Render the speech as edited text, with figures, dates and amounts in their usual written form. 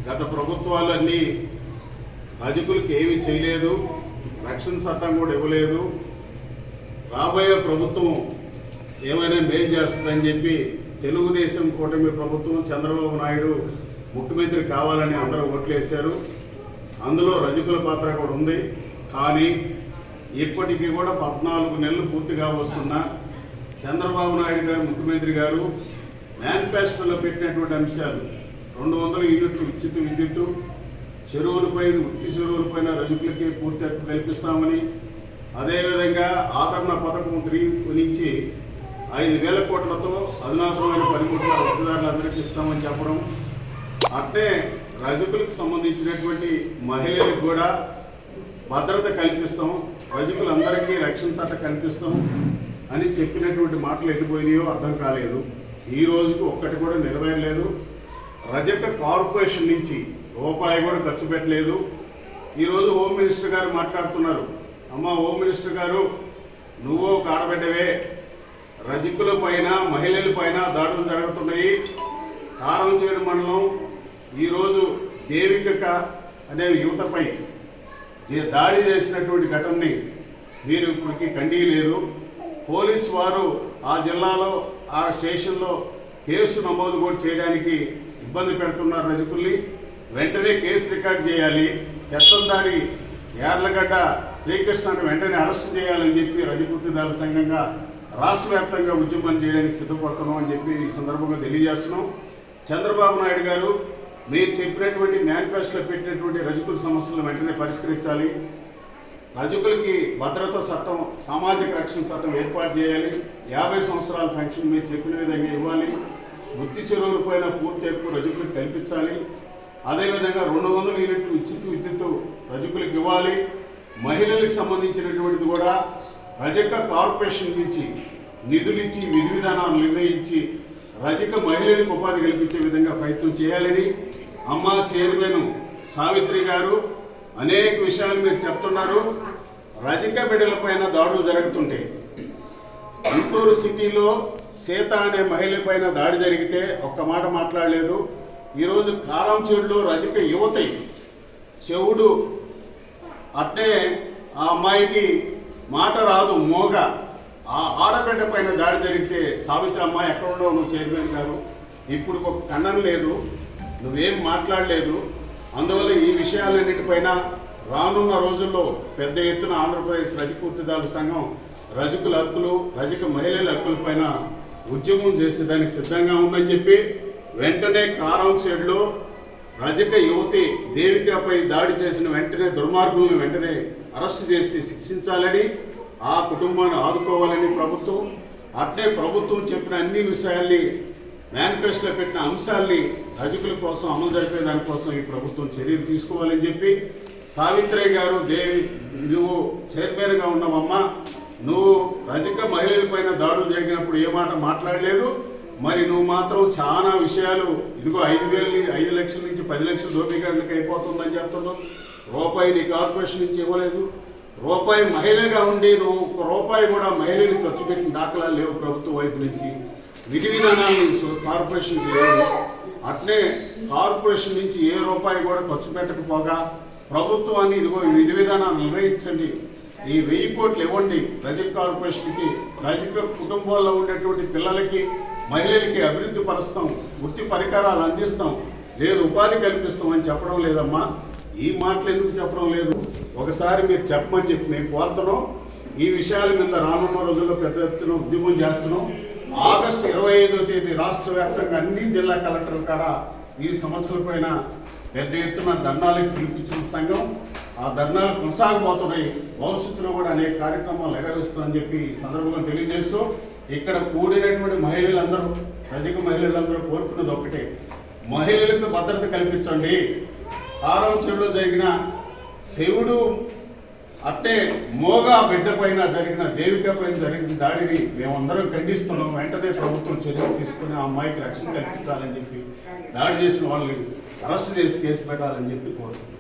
గత ప్రభుత్వాలన్నీ రజకులకు ఏమీ చేయలేదు, రక్షణ చట్టం కూడా ఇవ్వలేదు. రాబోయే ప్రభుత్వం ఏమైనా మేలు చేస్తుందని చెప్పి తెలుగుదేశం కూటమి ప్రభుత్వం చంద్రబాబు నాయుడు ముఖ్యమంత్రి కావాలని అందరూ ఓట్లేశారు. అందులో రజకుల పాత్ర కూడా ఉంది. కానీ ఇప్పటికీ కూడా 14 నెలలు పూర్తిగా వస్తున్నా చంద్రబాబు నాయుడు గారు ముఖ్యమంత్రి గారు మేనిఫెస్టోలో పెట్టినటువంటి అంశాలు 200 యూనిట్లు ఉచిత విద్యుత్తు, ఉత్తి చెరువులపైన రజకులకి పూర్తి హక్కు కల్పిస్తామని, అదేవిధంగా ఆదరణ పథకం 3 నుంచి 5,000 కోట్లతో అధునాతనమైన పనిముట్ల వృత్తిదారులందరికీ ఇస్తామని చెప్పడం, అట్లే రజకులకు సంబంధించినటువంటి మహిళలకు కూడా భద్రత కల్పిస్తాం, రజకులందరికీ రక్షణ చట్టం కల్పిస్తాం అని చెప్పినటువంటి మాటలు ఎటుపోయినాయో అర్థం కాలేదు. ఈ రోజుకు ఒక్కటి కూడా నెరవేరలేదు. రజక కార్పొరేషన్ నుంచి రూపాయి కూడా ఖర్చు పెట్టలేదు. ఈరోజు హోమ్ మినిస్టర్ గారు మాట్లాడుతున్నారు. అమ్మ హోమ్ మినిస్టర్ గారు, నువ్వు ఒక ఆడబిడ్డవే, రజకుల పైన మహిళల పైన దాడులు జరుగుతున్నాయి. కారంచేడు మండలం ఈరోజు దేవిక అనే యువతపై దాడి చేసినటువంటి ఘటనని మీరు ఇప్పటికీ ఖండీయలేదు. పోలీసు వారు ఆ జిల్లాలో ఆ స్టేషన్లో కేసు నమోదు కూడా చేయడానికి ఇబ్బంది పెడుతున్నారు రజకుల్ని. వెంటనే కేసు రికార్డ్ చేయాలి. పెత్తందారి యార్లగడ్డ శ్రీకృష్ణను వెంటనే అరెస్ట్ చేయాలని చెప్పి రజకుర్తిదారుల సంఘంగా రాష్ట్ర వ్యాప్తంగా ఉద్యమం చేయడానికి సిద్ధపడుతున్నాం అని చెప్పి ఈ సందర్భంగా తెలియజేస్తున్నాం. చంద్రబాబు నాయుడు గారు, మీరు చెప్పినటువంటి మేనిఫెస్టోలో పెట్టినటువంటి రజకుల సమస్యలను వెంటనే పరిష్కరించాలి. రజకులకి భద్రత చట్టం, సామాజిక రక్షణ చట్టం ఏర్పాటు చేయాలి. 50 సంవత్సరాల పెన్షన్ మీరు చెప్పిన విధంగా ఇవ్వాలి. వృత్తి చెరువులపైన పూర్తి హక్కు రజకులకు కల్పించాలి. అదేవిధంగా 200 యూనిట్లు ఉచిత విద్యుత్తు రజకులకు ఇవ్వాలి. మహిళలకు సంబంధించినటువంటిది కూడా రజక కార్పొరేషన్ నుంచి నిధులు ఇచ్చి విధి విధానాలు నిర్ణయించి రజక మహిళలకు ఉపాధి కల్పించే విధంగా ప్రయత్నం చేయాలని అమ్మ చైర్మన్ సావిత్రి గారు అనేక విషయాలు మీరు చెప్తున్నారు. రజక బిడ్డలపైన దాడులు జరుగుతుంటే గుంటూరు సిటీలో సీత అనే మహిళ పైన దాడి జరిగితే ఒక్క మాట మాట్లాడలేదు. ఈరోజు కారంచేడులో రజక యువతి చెవుడు, అట్టే ఆ అమ్మాయికి మాట రాదు, మోగ, ఆ ఆడబిడ్డ పైన దాడి జరిగితే సావిత్రి అమ్మాయి ఎక్కడ ఉండవు, నువ్వు చైర్మన్ గారు ఇప్పుడు ఒక ఖండన లేదు, నువ్వేం మాట్లాడలేదు. అందువల్ల ఈ విషయాలన్నిటిపైన రానున్న రోజుల్లో పెద్ద ఎత్తున ఆంధ్రప్రదేశ్ రజకూర్తిదారుల సంఘం రజకుల హక్కులు, రజక మహిళల హక్కులపైన ఉద్యమం చేసేదానికి సిద్ధంగా ఉందని చెప్పి వెంటనే కారంచేడులో రజక యువతి దేవికపై దాడి చేసిన వెంటనే దుర్మార్గులను వెంటనే అరెస్ట్ చేసి శిక్షించాలని, ఆ కుటుంబాన్ని ఆదుకోవాలని ప్రభుత్వం, అట్లే ప్రభుత్వం చెప్పిన అన్ని విషయాల్ని మేనిఫెస్టోలో పెట్టిన అంశాల్ని రజకుల కోసం అమలు జరిపే దానికోసం ఈ ప్రభుత్వం చర్యలు తీసుకోవాలని చెప్పి సావిత్రి గారు, నువ్వు చైర్మన్గా ఉన్నావమ్మా, నువ్వు రజక మహిళల పైన దాడులు జరిగినప్పుడు ఏ మాట మాట్లాడలేదు. మరి నువ్వు మాత్రం చాలా విషయాలు, ఇదిగో 5 లక్షల నుంచి 10 లక్షల దోపిడీకి అయిపోతుందని చెప్తున్నావు. రూపాయి నీ కార్పొరేషన్ నుంచి ఇవ్వలేదు. రూపాయి మహిళగా ఉండి నువ్వు ₹1 కూడా మహిళలకు ఖర్చు పెట్టిన దాఖలాలు లేవు ప్రభుత్వం వైపు నుంచి. విధి విధానాలను కార్పొరేషన్ చేయలేదు. అట్లే కార్పొరేషన్ నుంచి ఏ రూపాయి కూడా ఖర్చు పెట్టకపోగా ప్రభుత్వాన్ని ఇదిగో విధి విధానాలు నిర్వహించండి, ఈ 1000 కోట్లు ఇవ్వండి రజక కార్పొరేషన్కి, రజక కుటుంబాల్లో ఉండేటువంటి పిల్లలకి మహిళలకి అభివృద్ధి పరుస్తాం, వృత్తి పరికరాలు అందిస్తాం, లేదు ఉపాధి కల్పిస్తాం అని చెప్పడం లేదమ్మా. ఈ మాటలు ఎందుకు చెప్పడం లేదు? ఒకసారి మీరు చెప్పమని చెప్పి మేము కోరుతున్నాం. ఈ విషయాల మీద రానున్న రోజుల్లో పెద్ద ఎత్తున ఉద్యమం చేస్తున్నాం. ఆగస్టు 25వ తేదీ రాష్ట్ర వ్యాప్తంగా అన్ని జిల్లా కలెక్టర్ల కాడ ఈ సమస్యలపైన పెద్ద ఎత్తున ధర్నాలకు పిలిపించిన సంఘం, ఆ ధర్నాలు కొనసాగబోతున్నాయి. భవిష్యత్తులో కూడా అనేక కార్యక్రమాలు నిర్వహిస్తామని చెప్పి ఈ సందర్భంగా తెలియజేస్తూ, ఇక్కడ కూడినటువంటి మహిళలందరూ, రజక మహిళలందరూ కోరుకున్నది ఒకటే, మహిళలకు భద్రత కల్పించండి. కారంచేడులో జరిగిన శివుడు, అట్టే మోగా బిడ్డ పైన జరిగిన దేవిక పైన జరిగిన దాడిని మేమందరం ఖండిస్తున్నాం. వెంటనే ప్రభుత్వం చర్యలు తీసుకుని ఆ అమ్మాయికి రక్షణ కల్పించాలని చెప్పి, దాడి చేసిన వాళ్ళని అరెస్ట్ చేసి కేసు పెట్టాలని చెప్పి కోరుతున్నాం.